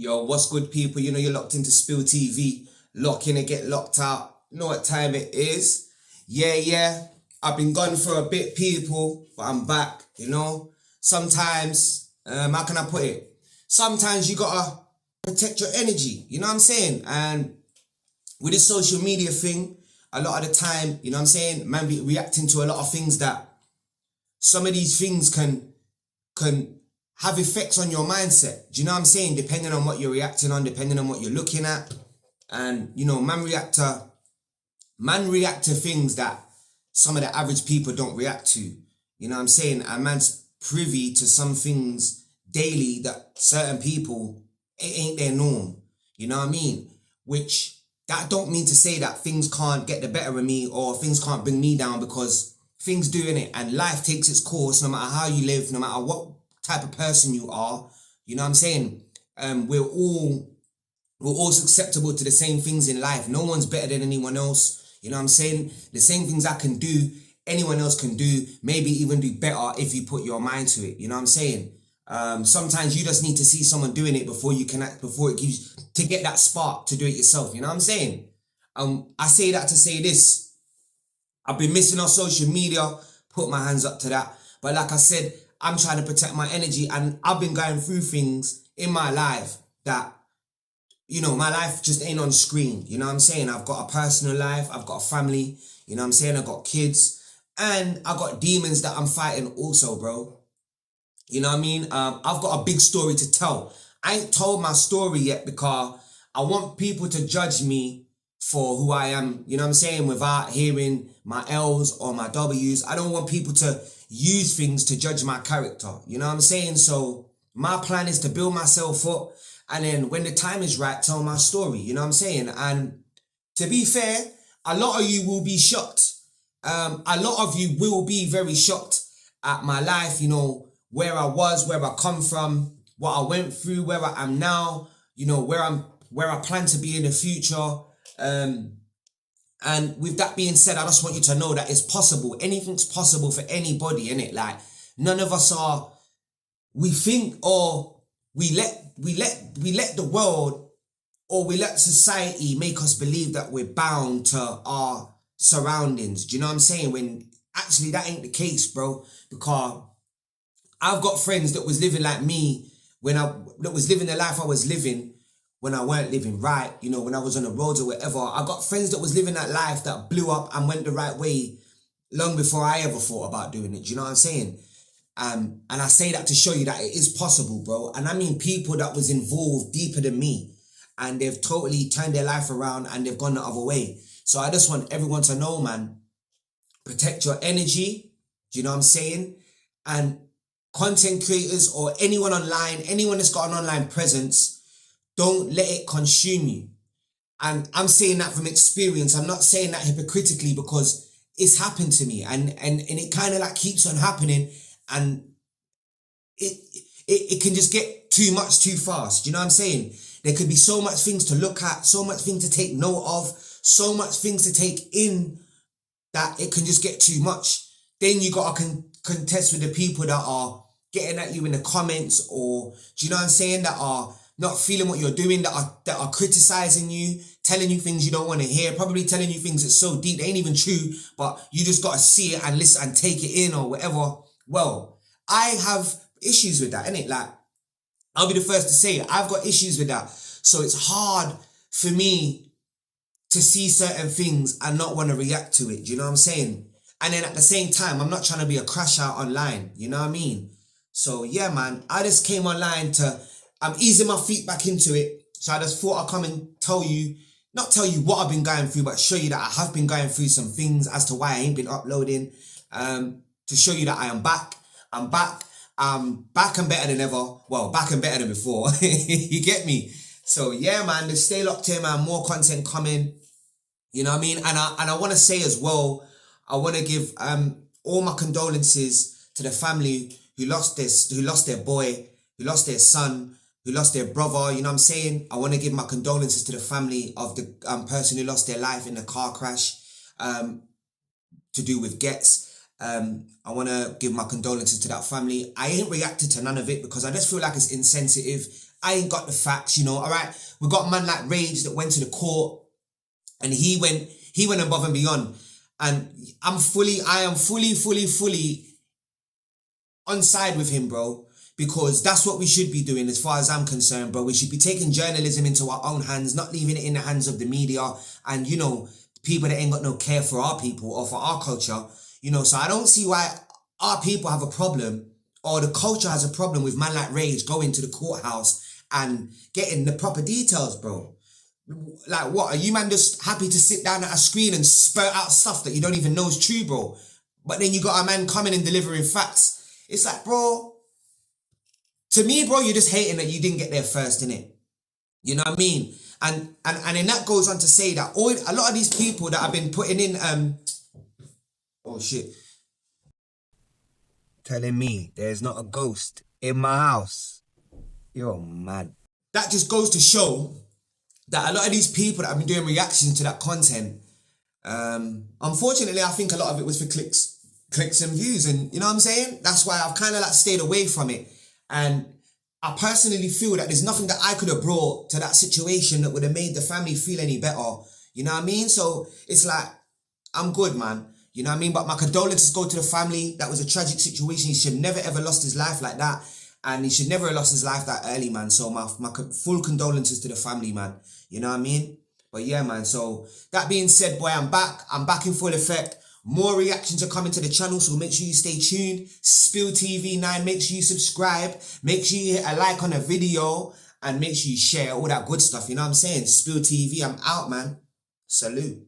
Yo, what's good, people? You know you're locked into Spill TV. Lock in and get locked out. You know what time it is? Yeah. I've been gone for a bit, people, but I'm back, you know? Sometimes, how can I put it? Sometimes you gotta protect your energy, you know what I'm saying? And with this social media thing, a lot of the time, you know what I'm saying? Man be reacting to a lot of things that some of these things can have effects on your mindset. Do you know what I'm saying? Depending on what you're reacting on, depending on what you're looking at. And, you know, man react to things that some of the average people don't react to. You know what I'm saying? And man's privy to some things daily that certain people, it ain't their norm. You know what I mean? Which, that don't mean to say that things can't get the better of me or things can't bring me down, because things do, innit? And life takes its course no matter how you live, no matter what type of person you are. You know what I'm saying? We're all susceptible to the same things in life. No one's better than anyone else. You know what I'm saying? The same things I can do, anyone else can do, maybe even do better if you put your mind to it. You know what I'm saying? Sometimes you just need to see someone doing it before you can act, before it gives, to get that spark to do it yourself. You know what I'm saying? I say that to say this. I've been missing on social media, put my hands up to that. But like I said, I'm trying to protect my energy, and I've been going through things in my life that, you know, my life just ain't on screen. You know what I'm saying? I've got a personal life, I've got a family, you know what I'm saying? I've got kids, and I got demons that I'm fighting also, bro. You know what I mean? I've got a big story to tell. I ain't told my story yet because I want people to judge me for who I am, you know what I'm saying, without hearing my L's or my W's. I don't want people to use things to judge my character, you know what I'm saying? So my plan is to build myself up, and then when the time is right, tell my story, you know what I'm saying? And to be fair, a lot of you will be shocked. A lot of you will be very shocked at my life, you know, where I was, where I come from, what I went through, where I am now, you know, where I plan to be in the future. And with that being said, I just want you to know that it's possible. Anything's possible for anybody, innit? Like, none of us are, we think, or we let the world, or we let society make us believe that we're bound to our surroundings. Do you know what I'm saying? When actually that ain't the case, bro. Because I've got friends that was living like me that was living the life I was living when I weren't living right, you know, when I was on the roads or whatever. I got friends that was living that life that blew up and went the right way long before I ever thought about doing it. Do you know what I'm saying? And I say that to show you that it is possible, bro. And I mean people that was involved deeper than me, and they've totally turned their life around and they've gone the other way. So I just want everyone to know, man, protect your energy. Do you know what I'm saying? And content creators or anyone online, anyone that's got an online presence, don't let it consume you. And I'm saying that from experience. I'm not saying that hypocritically, because it's happened to me, and it kind of like keeps on happening, and it can just get too much too fast. Do you know what I'm saying? There could be so much things to look at, so much things to take note of, so much things to take in, that it can just get too much. Then you gotta contest with the people that are getting at you in the comments, or do you know what I'm saying, that are not feeling what you're doing, that are criticizing you, telling you things you don't want to hear, probably telling you things that's so deep they ain't even true, but you just gotta see it and listen and take it in or whatever. Well, I have issues with that, innit? Like, I'll be the first to say it. I've got issues with that. So it's hard for me to see certain things and not want to react to it. Do you know what I'm saying? And then at the same time, I'm not trying to be a crash out online. You know what I mean? So yeah, man, I just came online I'm easing my feet back into it. So I just thought I'd come and not tell you what I've been going through, but show you that I have been going through some things as to why I ain't been uploading. To show you that I am back. I'm back. I'm back and better than ever. Well, back and better than before. You get me? So yeah, man, just stay locked in, man. More content coming. You know what I mean? And I want to say as well, I want to give all my condolences to the family who lost their boy, who lost their son, who lost their brother. You know what I'm saying? I want to give my condolences to the family of the person who lost their life in the car crash to do with ghetts. I want to give my condolences to that family. I ain't reacted to none of it because I just feel like it's insensitive I ain't got the facts, you know, all right? We got a man like Rage that went to the court and he went above and beyond. And I am fully on side with him, bro. Because that's what we should be doing as far as I'm concerned, bro. We should be taking journalism into our own hands, not leaving it in the hands of the media and, you know, people that ain't got no care for our people or for our culture. You know, so I don't see why our people have a problem or the culture has a problem with man like Rage going to the courthouse and getting the proper details, bro. Like what, are you man just happy to sit down at a screen and spurt out stuff that you don't even know is true, bro? But then you got a man coming and delivering facts. It's like, bro, to me, bro, you're just hating that you didn't get there first, innit? You know what I mean? And then that goes on to say that a lot of these people that have been putting in, oh shit, telling me there's not a ghost in my house. You're mad. That just goes to show that a lot of these people that have been doing reactions to that content, unfortunately, I think a lot of it was for clicks and views. And you know what I'm saying? That's why I've kind of like stayed away from it. And I personally feel that there's nothing that I could have brought to that situation that would have made the family feel any better. You know what I mean? So it's like, I'm good, man. You know what I mean? But my condolences go to the family. That was a tragic situation. He should never ever lost his life like that. And he should never have lost his life that early, man. So my full condolences to the family, man. You know what I mean? But yeah, man. So that being said, boy, I'm back. I'm back in full effect. More reactions are coming to the channel, so make sure you stay tuned. Spill TV 9, make sure you subscribe. Make sure you hit a like on the video and make sure you share all that good stuff. You know what I'm saying? Spill TV, I'm out, man. Salute.